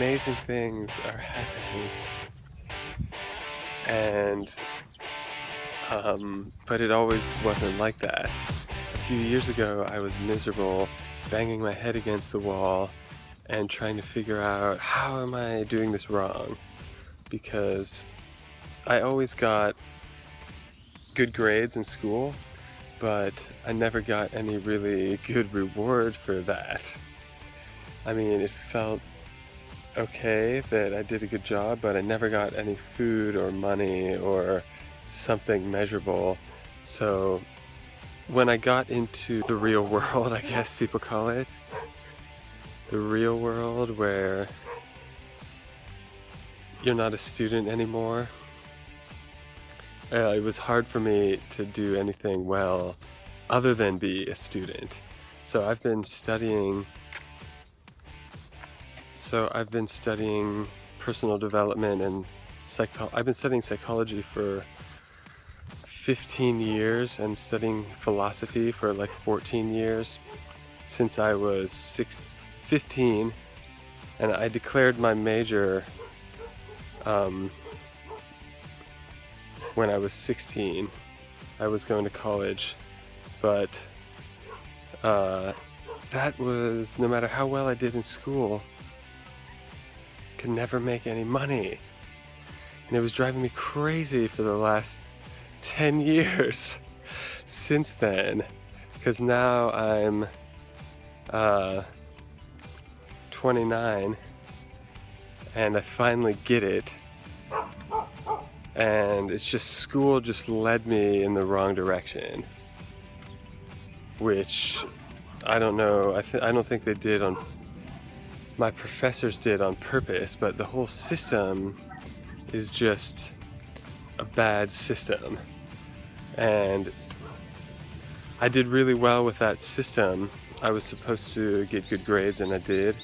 amazing things are happening. And, but it always wasn't like that. A few years ago, I was miserable, banging my head against the wall and trying to figure out, how am I doing this wrong? Because I always got good grades in school, but I never got any really good reward for that. I mean, it felt okay that I did a good job, but I never got any food or money or something measurable. So when I got into the real world, I guess people call it, the real world where you're not a student anymore, it was hard for me to do anything well other than be a student. So I've been studying personal development and I've been studying psychology for 15 years and studying philosophy for like 14 years since I was 15, and I declared my major when I was 16. I was going to college, but that was, no matter how well I did in school, could never make any money. And it was driving me crazy for the last 10 years since then, because now I'm 29 and I finally get it, and it's just, school just led me in the wrong direction, which I don't know, I don't think they did on, my professors did on purpose, but the whole system is just a bad system. And I did really well with that system. I was supposed to get good grades and I did,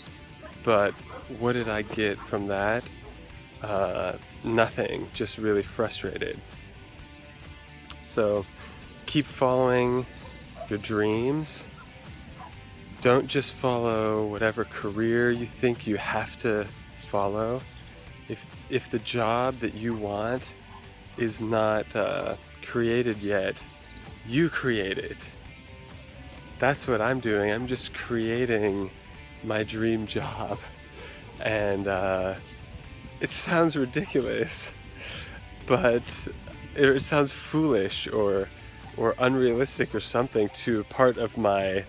but what did I get from that? Nothing, just really frustrated. So keep following your dreams. Don't just follow whatever career you think you have to follow. If the job that you want is not created yet, you create it. That's what I'm doing. I'm just creating my dream job. And it sounds ridiculous, but it sounds foolish or unrealistic or something to part of my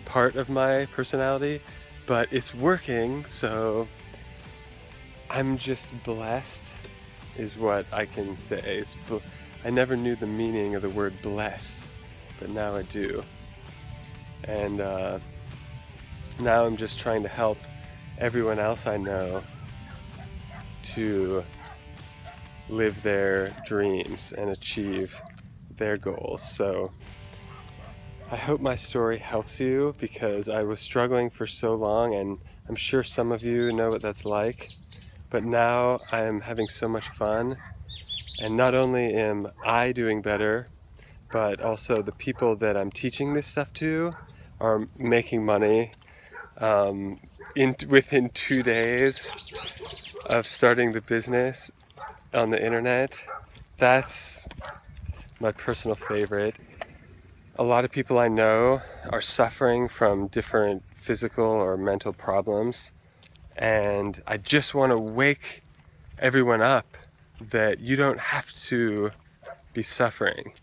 personality, but it's working, so I'm just blessed, is what I can say. I never knew the meaning of the word blessed, but now I do. And now I'm just trying to help everyone else I know to live their dreams and achieve their goals. So I hope my story helps you, because I was struggling for so long, and I'm sure some of you know what that's like. But now I'm having so much fun, and not only am I doing better, but also the people that I'm teaching this stuff to are making money within 2 days of starting the business on the internet. That's my personal favorite. A lot of people I know are suffering from different physical or mental problems, and I just want to wake everyone up that you don't have to be suffering.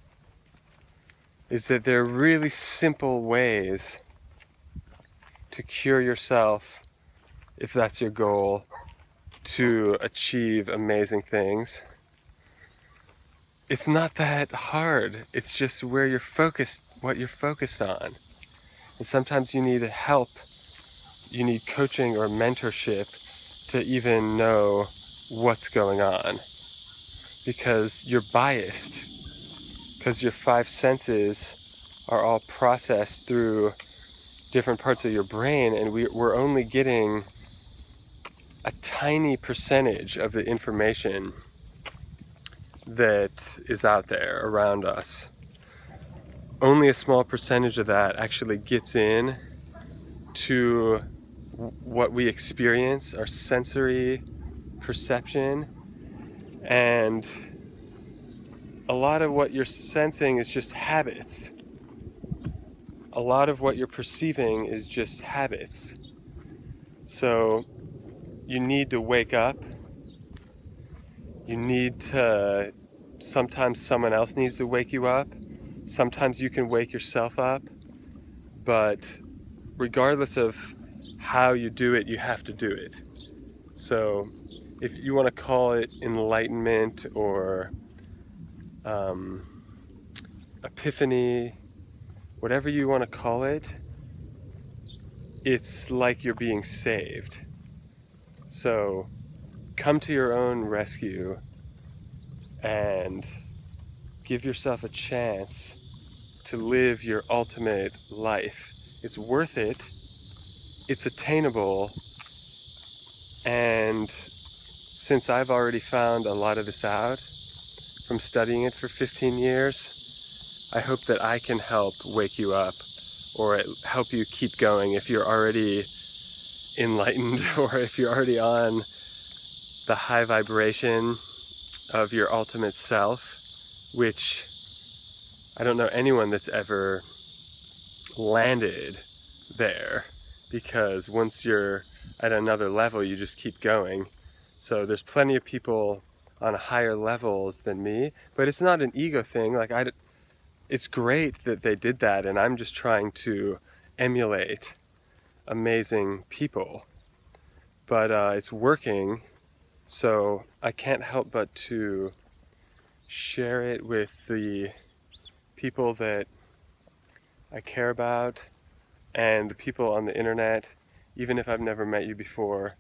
Is that there are really simple ways to cure yourself, if that's your goal, to achieve amazing things. It's not that hard. It's just where you're focused, what you're focused on. And sometimes you need help. You need coaching or mentorship to even know what's going on, because you're biased, because your 5 senses are all processed through different parts of your brain, and we're only getting a tiny percentage of the information that is out there around us. Only a small percentage of that actually gets in to what we experience, our sensory perception, and a lot of what you're sensing is just habits. A lot of what you're perceiving is just habits. So you need to wake up. You need to, sometimes someone else needs to wake you up. Sometimes you can wake yourself up. But regardless of how you do it, you have to do it. So if you want to call it enlightenment or epiphany, whatever you want to call it, it's like you're being saved. So come to your own rescue and give yourself a chance to live your ultimate life. It's worth it, it's attainable, and since I've already found a lot of this out from studying it for 15 years, I hope that I can help wake you up or help you keep going if you're already enlightened or if you're already on the high vibration of your ultimate self, which I don't know anyone that's ever landed there, because once you're at another level, you just keep going. So there's plenty of people on higher levels than me, but it's not an ego thing. Like it's great that they did that, and I'm just trying to emulate amazing people. But it's working, so I can't help but to share it with the people that I care about and the people on the internet, even if I've never met you before.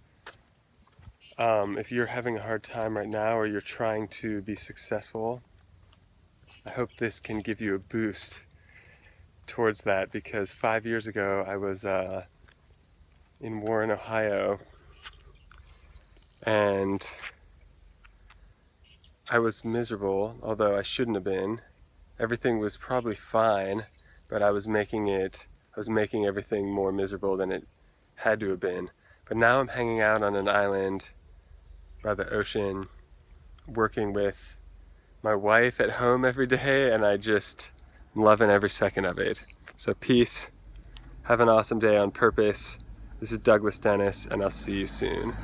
If you're having a hard time right now or you're trying to be successful, I hope this can give you a boost towards that, because 5 years ago I was in Warren, Ohio, and I was miserable, although I shouldn't have been. Everything was probably fine, but I was making everything more miserable than it had to have been. But now I'm hanging out on an island by the ocean, working with my wife at home every day, and I just am loving every second of it. So peace, have an awesome day on purpose. This is Douglas Dennis, and I'll see you soon.